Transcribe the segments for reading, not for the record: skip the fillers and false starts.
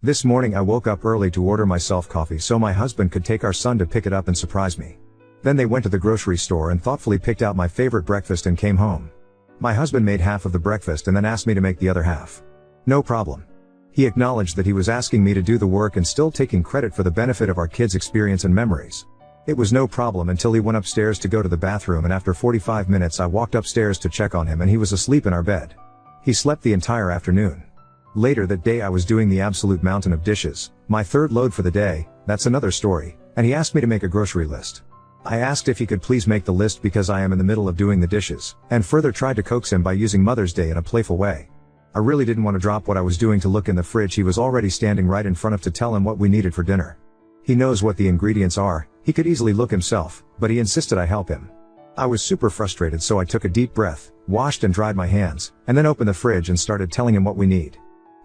This morning I woke up early to order myself coffee so my husband could take our son to pick it up and surprise me. Then they went to the grocery store and thoughtfully picked out my favorite breakfast and came home. My husband made half of the breakfast and then asked me to make the other half. No problem. He acknowledged that he was asking me to do the work and still taking credit for the benefit of our kids' experience and memories. It was no problem until he went upstairs to go to the bathroom, and after 45 minutes I walked upstairs to check on him and he was asleep in our bed. He slept the entire afternoon. Later that day I was doing the absolute mountain of dishes, my third load for the day, that's another story, and he asked me to make a grocery list. I asked if he could please make the list because I am in the middle of doing the dishes, and further tried to coax him by using Mother's Day in a playful way. I really didn't want to drop what I was doing to look in the fridge he was already standing right in front of to tell him what we needed for dinner. He knows what the ingredients are, he could easily look himself, but he insisted I help him. I was super frustrated, so I took a deep breath, washed and dried my hands, and then opened the fridge and started telling him what we need.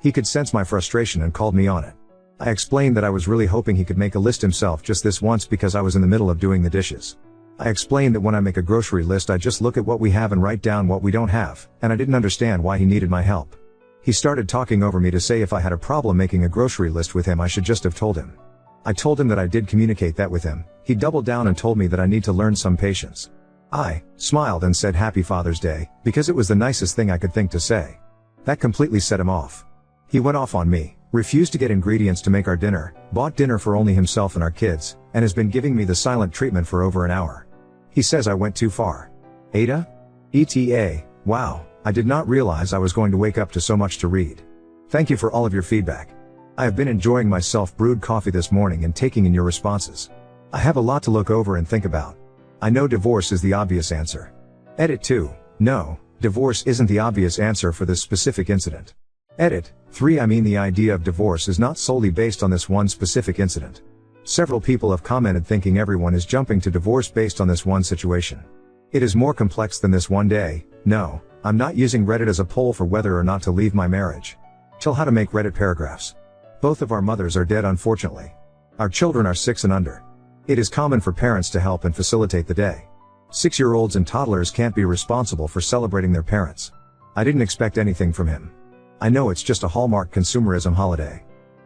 He could sense my frustration and called me on it. I explained that I was really hoping he could make a list himself just this once because I was in the middle of doing the dishes. I explained that when I make a grocery list I just look at what we have and write down what we don't have, and I didn't understand why he needed my help. He started talking over me to say if I had a problem making a grocery list with him I should just have told him. I told him that I did communicate that with him. He doubled down and told me that I need to learn some patience. I smiled and said Happy Father's Day, because it was the nicest thing I could think to say. That completely set him off. He went off on me, refused to get ingredients to make our dinner, bought dinner for only himself and our kids, and has been giving me the silent treatment for over an hour. He says I went too far. Ada? ETA, wow, I did not realize I was going to wake up to so much to read. Thank you for all of your feedback. I have been enjoying my self-brewed coffee this morning and taking in your responses. I have a lot to look over and think about. I know divorce is the obvious answer. Edit 2. No, divorce isn't the obvious answer for this specific incident. Edit 3. I mean the idea of divorce is not solely based on this one specific incident. Several people have commented thinking everyone is jumping to divorce based on this one situation. It is more complex than this one day. No, I'm not using Reddit as a poll for whether or not to leave my marriage. Tell how to make Reddit paragraphs. Both of our mothers are dead, unfortunately. Our children are 6 and under. It is common for parents to help and facilitate the day. 6-year-olds and toddlers can't be responsible for celebrating their parents. I didn't expect anything from him. I know it's just a Hallmark consumerism holiday.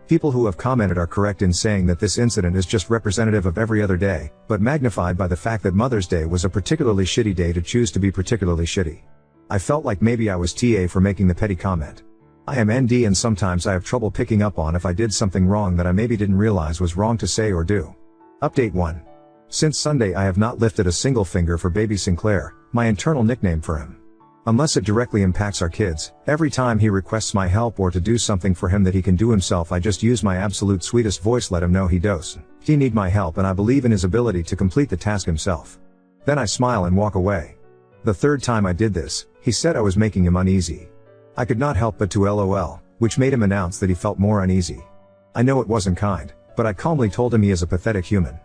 People who have commented are correct in saying that this incident is just representative of every other day, but magnified by the fact that Mother's Day was a particularly shitty day to choose to be particularly shitty. I felt like maybe I was TA for making the petty comment. I am ND and sometimes I have trouble picking up on if I did something wrong that I maybe didn't realize was wrong to say or do. Update 1. Since Sunday I have not lifted a single finger for baby Sinclair, my internal nickname for him. Unless it directly impacts our kids, every time he requests my help or to do something for him that he can do himself I just use my absolute sweetest voice, let him know he need my help and I believe in his ability to complete the task himself. Then I smile and walk away. The third time I did this, he said I was making him uneasy. I could not help but to LOL, which made him announce that he felt more uneasy. I know it wasn't kind, but I calmly told him he is a pathetic human.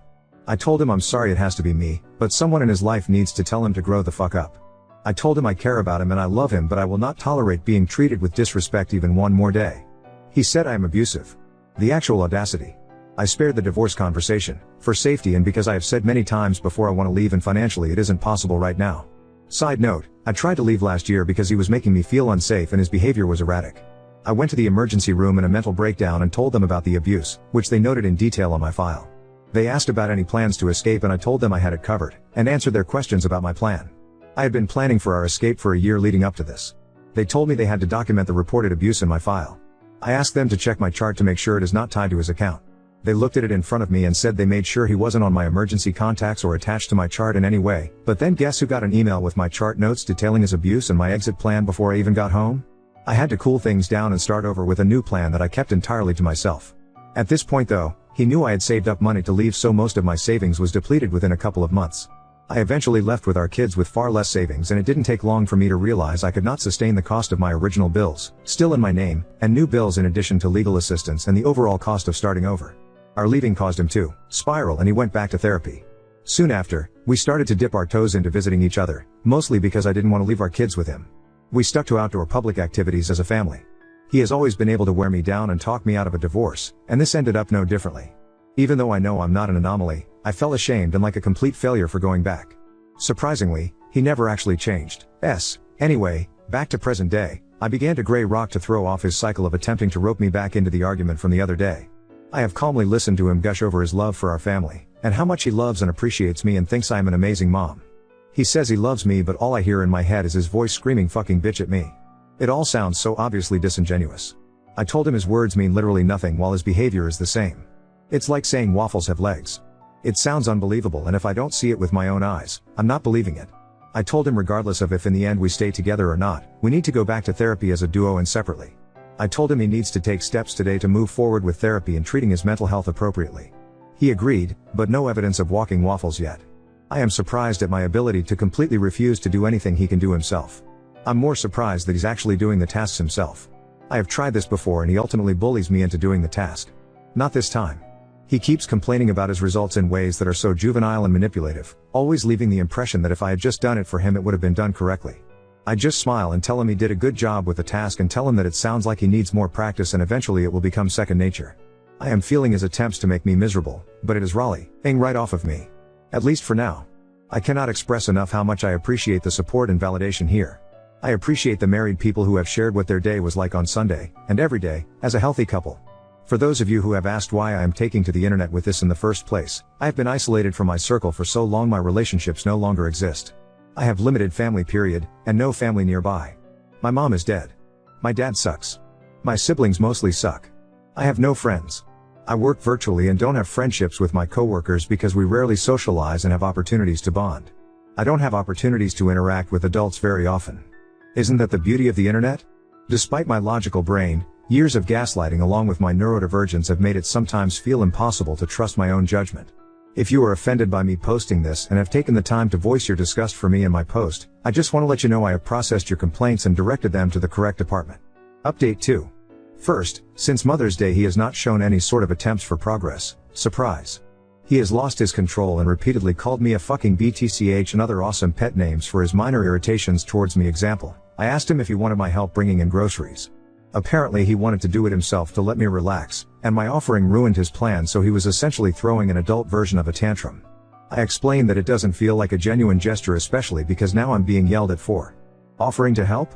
I told him I'm sorry it has to be me, but someone in his life needs to tell him to grow the fuck up. I told him I care about him and I love him, but I will not tolerate being treated with disrespect even one more day. He said I am abusive. The actual audacity. I spared the divorce conversation, for safety and because I have said many times before I want to leave and financially it isn't possible right now. Side note, I tried to leave last year because he was making me feel unsafe and his behavior was erratic. I went to the emergency room in a mental breakdown and told them about the abuse, which they noted in detail on my file. They asked about any plans to escape and I told them I had it covered, and answered their questions about my plan. I had been planning for our escape for a year leading up to this. They told me they had to document the reported abuse in my file. I asked them to check my chart to make sure it is not tied to his account. They looked at it in front of me and said they made sure he wasn't on my emergency contacts or attached to my chart in any way, but then guess who got an email with my chart notes detailing his abuse and my exit plan before I even got home? I had to cool things down and start over with a new plan that I kept entirely to myself. At this point though, he knew I had saved up money to leave, so most of my savings was depleted within a couple of months. I eventually left with our kids with far less savings, and it didn't take long for me to realize I could not sustain the cost of my original bills, still in my name, and new bills in addition to legal assistance and the overall cost of starting over. Our leaving caused him to spiral and he went back to therapy. Soon after, we started to dip our toes into visiting each other, mostly because I didn't want to leave our kids with him. We stuck to outdoor public activities as a family. He has always been able to wear me down and talk me out of a divorce, and this ended up no differently. Even though I know I'm not an anomaly, I felt ashamed and like a complete failure for going back. Surprisingly, he never actually changed. Anyway, back to present day. I began to gray rock to throw off his cycle of attempting to rope me back into the argument from the other day. I have calmly listened to him gush over his love for our family, and how much he loves and appreciates me and thinks I am an amazing mom. He says he loves me, but all I hear in my head is his voice screaming fucking bitch at me. It all sounds so obviously disingenuous. I told him his words mean literally nothing while his behavior is the same. It's like saying waffles have legs. It sounds unbelievable, and if I don't see it with my own eyes, I'm not believing it. I told him regardless of if in the end we stay together or not, we need to go back to therapy as a duo and separately. I told him he needs to take steps today to move forward with therapy and treating his mental health appropriately. He agreed, but no evidence of walking waffles yet. I am surprised at my ability to completely refuse to do anything he can do himself. I'm more surprised that he's actually doing the tasks himself. I have tried this before and he ultimately bullies me into doing the task. Not this time. He keeps complaining about his results in ways that are so juvenile and manipulative, always leaving the impression that if I had just done it for him it would have been done correctly. I just smile and tell him he did a good job with the task and tell him that it sounds like he needs more practice and eventually it will become second nature. I am feeling his attempts to make me miserable, but it is rallying right off of me. At least for now. I cannot express enough how much I appreciate the support and validation here. I appreciate the married people who have shared what their day was like on Sunday, and every day, as a healthy couple. For those of you who have asked why I am taking to the internet with this in the first place, I have been isolated from my circle for so long my relationships no longer exist. I have limited family period, and no family nearby. My mom is dead. My dad sucks. My siblings mostly suck. I have no friends. I work virtually and don't have friendships with my coworkers because we rarely socialize and have opportunities to bond. I don't have opportunities to interact with adults very often. Isn't that the beauty of the internet? Despite my logical brain, years of gaslighting along with my neurodivergence have made it sometimes feel impossible to trust my own judgment. If you are offended by me posting this and have taken the time to voice your disgust for me in my post, I just want to let you know I have processed your complaints and directed them to the correct department. Update 2. First, since Mother's Day he has not shown any sort of attempts for progress. Surprise. He has lost his control and repeatedly called me a fucking BTCH and other awesome pet names for his minor irritations towards me. Example, I asked him if he wanted my help bringing in groceries. Apparently he wanted to do it himself to let me relax, and my offering ruined his plan, so he was essentially throwing an adult version of a tantrum. I explained that it doesn't feel like a genuine gesture, especially because now I'm being yelled at for offering to help?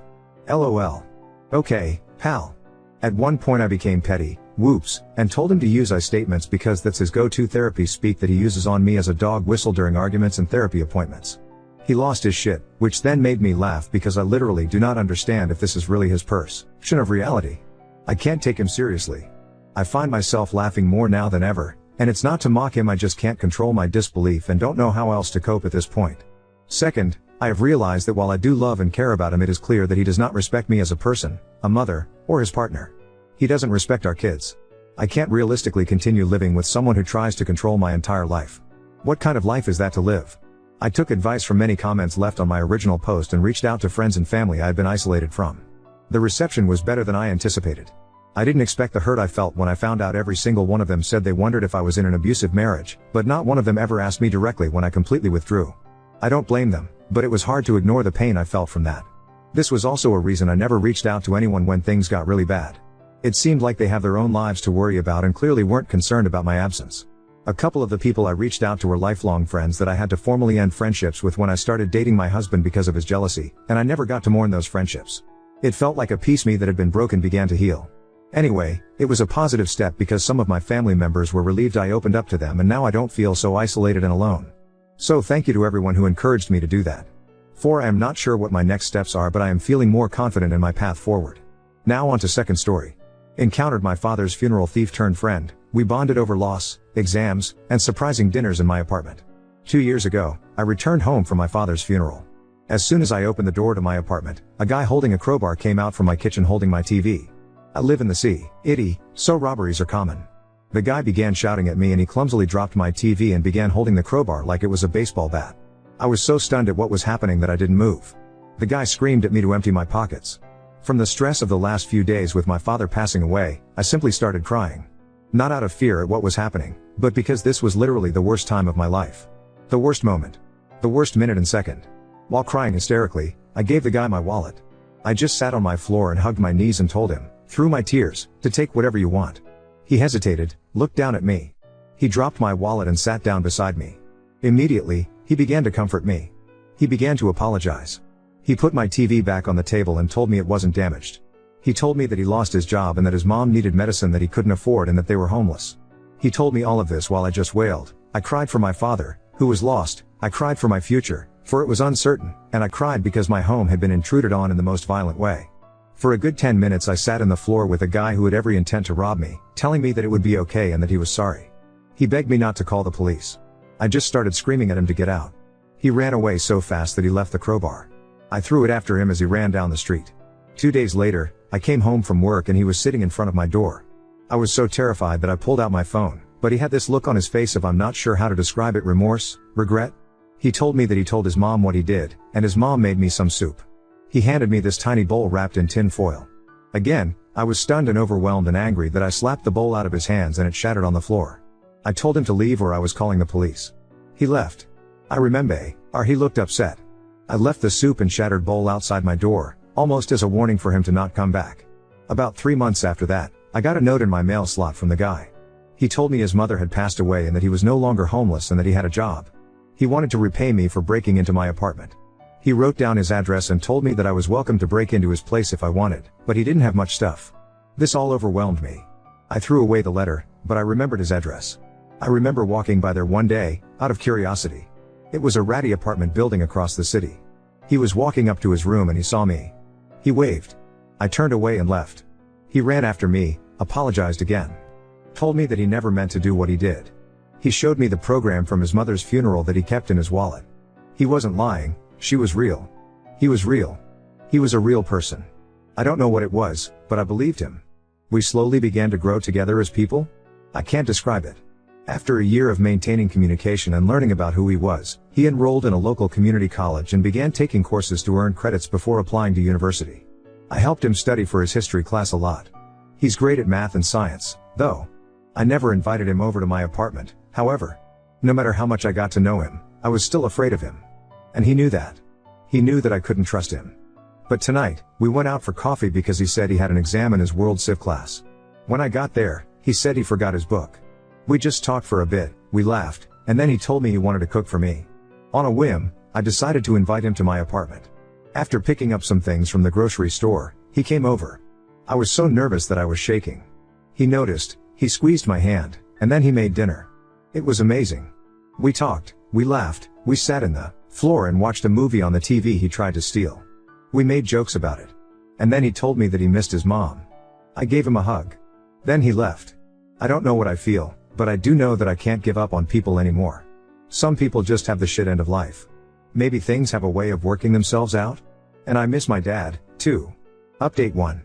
LOL. Okay, pal. At one point I became petty, whoops, and told him to use I statements because that's his go-to therapy speak that he uses on me as a dog whistle during arguments and therapy appointments. He lost his shit, which then made me laugh because I literally do not understand if this is really his perception of reality. I can't take him seriously. I find myself laughing more now than ever, and it's not to mock him, I just can't control my disbelief and don't know how else to cope at this point. Second, I have realized that while I do love and care about him, it is clear that he does not respect me as a person, a mother, or his partner. He doesn't respect our kids. I can't realistically continue living with someone who tries to control my entire life. What kind of life is that to live? I took advice from many comments left on my original post and reached out to friends and family I had been isolated from. The reception was better than I anticipated. I didn't expect the hurt I felt when I found out every single one of them said they wondered if I was in an abusive marriage, but not one of them ever asked me directly when I completely withdrew. I don't blame them, but it was hard to ignore the pain I felt from that. This was also a reason I never reached out to anyone when things got really bad. It seemed like they have their own lives to worry about and clearly weren't concerned about my absence. A couple of the people I reached out to were lifelong friends that I had to formally end friendships with when I started dating my husband because of his jealousy, and I never got to mourn those friendships. It felt like a piece of me that had been broken began to heal. Anyway, it was a positive step because some of my family members were relieved I opened up to them, and now I don't feel so isolated and alone. So thank you to everyone who encouraged me to do that. 4. I am not sure what my next steps are, but I am feeling more confident in my path forward. Now on to second story. Encountered my father's funeral thief turned friend. We bonded over loss, exams, and surprising dinners in my apartment. 2 years ago, I returned home from my father's funeral. As soon as I opened the door to my apartment, a guy holding a crowbar came out from my kitchen holding my TV. I live in the city, so robberies are common. The guy began shouting at me and he clumsily dropped my TV and began holding the crowbar like it was a baseball bat. I was so stunned at what was happening that I didn't move. The guy screamed at me to empty my pockets. From the stress of the last few days with my father passing away, I simply started crying. Not out of fear at what was happening, but because this was literally the worst time of my life. The worst moment. The worst minute and second. While crying hysterically, I gave the guy my wallet. I just sat on my floor and hugged my knees and told him, through my tears, to take whatever you want. He hesitated, looked down at me. He dropped my wallet and sat down beside me. Immediately, he began to comfort me. He began to apologize. He put my TV back on the table and told me it wasn't damaged. He told me that he lost his job and that his mom needed medicine that he couldn't afford and that they were homeless. He told me all of this while I just wailed. I cried for my father, who was lost. I cried for my future, for it was uncertain, and I cried because my home had been intruded on in the most violent way. For a good 10 minutes I sat on the floor with a guy who had every intent to rob me, telling me that it would be okay and that he was sorry. He begged me not to call the police. I just started screaming at him to get out. He ran away so fast that he left the crowbar. I threw it after him as he ran down the street. 2 days later, I came home from work and he was sitting in front of my door. I was so terrified that I pulled out my phone, but he had this look on his face of I'm not sure how to describe it, remorse, regret. He told me that he told his mom what he did, and his mom made me some soup. He handed me this tiny bowl wrapped in tin foil. Again, I was stunned and overwhelmed and angry that I slapped the bowl out of his hands and it shattered on the floor. I told him to leave or I was calling the police. He left. I remember, he looked upset. I left the soup and shattered bowl outside my door, almost as a warning for him to not come back. About 3 months after that, I got a note in my mail slot from the guy. He told me his mother had passed away and that he was no longer homeless and that he had a job. He wanted to repay me for breaking into my apartment. He wrote down his address and told me that I was welcome to break into his place if I wanted, but he didn't have much stuff. This all overwhelmed me. I threw away the letter, but I remembered his address. I remember walking by there one day, out of curiosity. It was a ratty apartment building across the city. He was walking up to his room and he saw me. He waved. I turned away and left. He ran after me, apologized again. Told me that he never meant to do what he did. He showed me the program from his mother's funeral that he kept in his wallet. He wasn't lying, she was real. He was real. He was a real person. I don't know what it was, but I believed him. We slowly began to grow together as people. I can't describe it. After a year of maintaining communication and learning about who he was, he enrolled in a local community college and began taking courses to earn credits before applying to university. I helped him study for his history class a lot. He's great at math and science, though. I never invited him over to my apartment, however. No matter how much I got to know him, I was still afraid of him. And he knew that. He knew that I couldn't trust him. But tonight, we went out for coffee because he said he had an exam in his World Civ class. When I got there, he said he forgot his book. We just talked for a bit, we laughed, and then he told me he wanted to cook for me. On a whim, I decided to invite him to my apartment. After picking up some things from the grocery store, he came over. I was so nervous that I was shaking. He noticed, he squeezed my hand, and then he made dinner. It was amazing. We talked, we laughed, we sat in the floor and watched a movie on the TV he tried to steal. We made jokes about it. And then he told me that he missed his mom. I gave him a hug. Then he left. I don't know what I feel, but I do know that I can't give up on people anymore. Some people just have the shit end of life. Maybe things have a way of working themselves out? And I miss my dad, too. Update 1.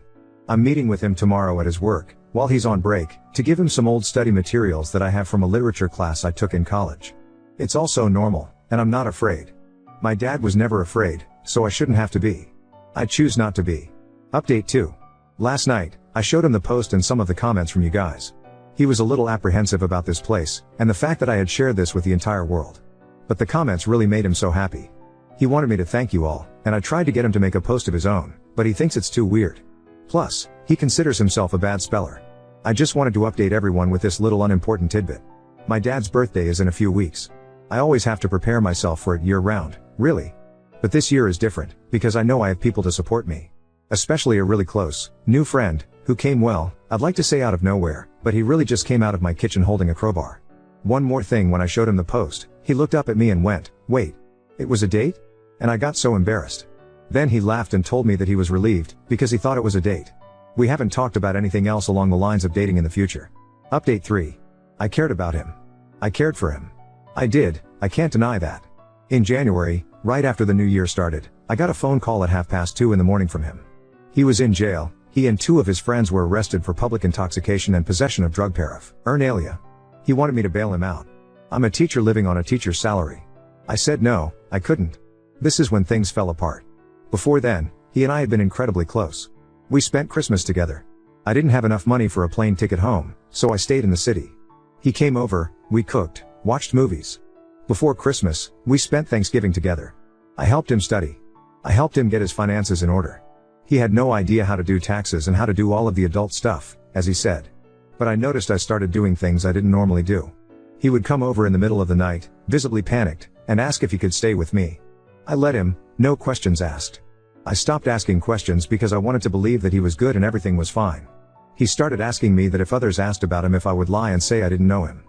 I'm meeting with him tomorrow at his work, while he's on break, to give him some old study materials that I have from a literature class I took in college. It's all so normal, and I'm not afraid. My dad was never afraid, so I shouldn't have to be. I choose not to be. Update 2. Last night, I showed him the post and some of the comments from you guys. He was a little apprehensive about this place, and the fact that I had shared this with the entire world. But the comments really made him so happy. He wanted me to thank you all, and I tried to get him to make a post of his own, but he thinks it's too weird. Plus, he considers himself a bad speller. I just wanted to update everyone with this little unimportant tidbit. My dad's birthday is in a few weeks. I always have to prepare myself for it year-round, really. But this year is different, because I know I have people to support me. Especially a really close, new friend, who came I'd like to say out of nowhere, but he really just came out of my kitchen holding a crowbar. One more thing, when I showed him the post, he looked up at me and went, "Wait, it was a date?" And I got so embarrassed. Then he laughed and told me that he was relieved, because he thought it was a date. We haven't talked about anything else along the lines of dating in the future. Update 3. I cared about him. I cared for him. I did, I can't deny that. In January, right after the new year started, I got a phone call at 2:30 in the morning from him. He was in jail. He and 2 of his friends were arrested for public intoxication and possession of drug paraphernalia. He wanted me to bail him out. I'm a teacher living on a teacher's salary. I said no, I couldn't. This is when things fell apart. Before then, he and I had been incredibly close. We spent Christmas together. I didn't have enough money for a plane ticket home, so I stayed in the city. He came over, we cooked, watched movies. Before Christmas, we spent Thanksgiving together. I helped him study. I helped him get his finances in order. He had no idea how to do taxes and how to do all of the adult stuff, as he said. But I noticed I started doing things I didn't normally do. He would come over in the middle of the night, visibly panicked, and ask if he could stay with me. I let him, no questions asked. I stopped asking questions because I wanted to believe that he was good and everything was fine. He started asking me that if others asked about him if I would lie and say I didn't know him.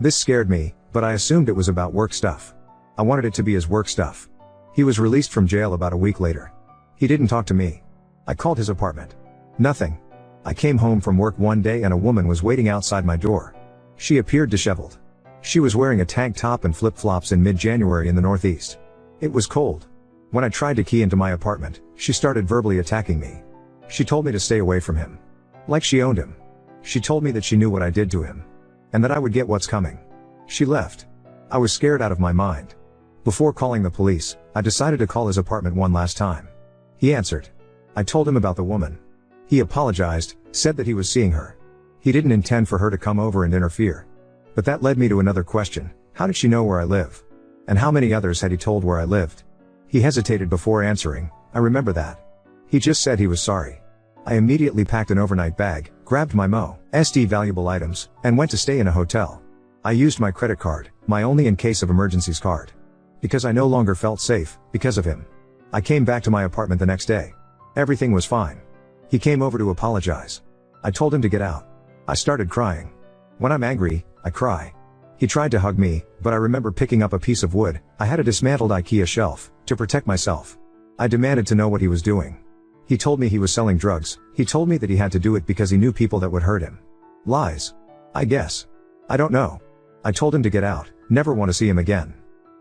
This scared me, but I assumed it was about work stuff. I wanted it to be his work stuff. He was released from jail about a week later. He didn't talk to me. I called his apartment. Nothing. I came home from work one day and a woman was waiting outside my door. She appeared disheveled. She was wearing a tank top and flip-flops in mid-January in the Northeast. It was cold. When I tried to key into my apartment, she started verbally attacking me. She told me to stay away from him. Like she owned him. She told me that she knew what I did to him. And that I would get what's coming. She left. I was scared out of my mind. Before calling the police, I decided to call his apartment one last time. He answered. I told him about the woman. He apologized, said that he was seeing her. He didn't intend for her to come over and interfere. But that led me to another question. How did she know where I live? And how many others had he told where I lived? He hesitated before answering. I remember that. He just said he was sorry. I immediately packed an overnight bag, grabbed my most valuable items, and went to stay in a hotel. I used my credit card, my only in case of emergencies card. Because I no longer felt safe, because of him. I came back to my apartment the next day. Everything was fine. He came over to apologize. I told him to get out. I started crying. When I'm angry, I cry. He tried to hug me, but I remember picking up a piece of wood. I had a dismantled IKEA shelf, to protect myself. I demanded to know what he was doing. He told me he was selling drugs. He told me that he had to do it because he knew people that would hurt him. Lies. I guess. I don't know. I told him to get out, never want to see him again.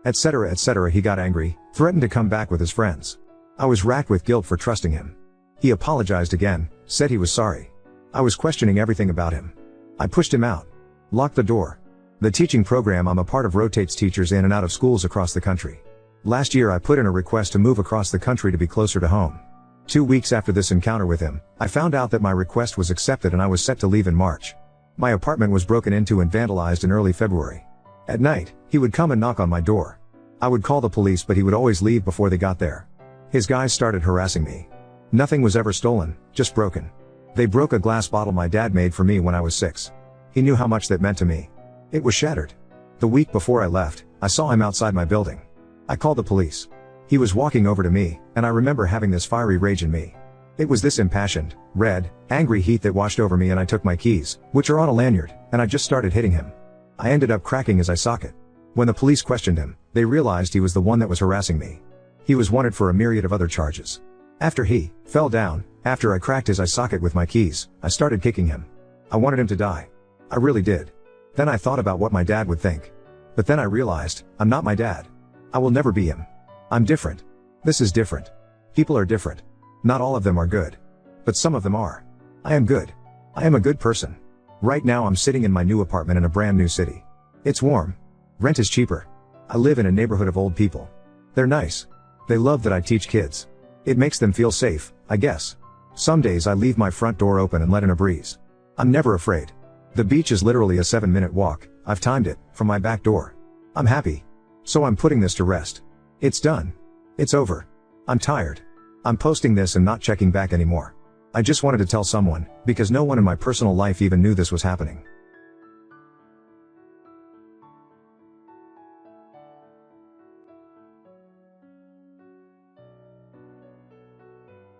Etc. etc. He got angry, threatened to come back with his friends. I was racked with guilt for trusting him. He apologized again, said he was sorry. I was questioning everything about him. I pushed him out. Locked the door. The teaching program I'm a part of rotates teachers in and out of schools across the country. Last year I put in a request to move across the country to be closer to home. 2 weeks after this encounter with him, I found out that my request was accepted and I was set to leave in March. My apartment was broken into and vandalized in early February. At night, he would come and knock on my door. I would call the police but he would always leave before they got there. His guys started harassing me. Nothing was ever stolen, just broken. They broke a glass bottle my dad made for me when I was 6. He knew how much that meant to me. It was shattered. The week before I left, I saw him outside my building. I called the police. He was walking over to me, and I remember having this fiery rage in me. It was this impassioned, red, angry heat that washed over me and I took my keys, which are on a lanyard, and I just started hitting him. I ended up cracking his eye socket. When the police questioned him, they realized he was the one that was harassing me. He was wanted for a myriad of other charges. After he fell down, after I cracked his eye socket with my keys, I started kicking him. I wanted him to die. I really did. Then I thought about what my dad would think. But then I realized, I'm not my dad. I will never be him. I'm different. This is different. People are different. Not all of them are good. But some of them are. I am good. I am a good person. Right now I'm sitting in my new apartment in a brand new city. It's warm. Rent is cheaper. I live in a neighborhood of old people. They're nice. They love that I teach kids. It makes them feel safe, I guess. Some days I leave my front door open and let in a breeze. I'm never afraid. The beach is literally a 7-minute walk, I've timed it, from my back door. I'm happy. So I'm putting this to rest. It's done. It's over. I'm tired. I'm posting this and not checking back anymore. I just wanted to tell someone, because no one in my personal life even knew this was happening.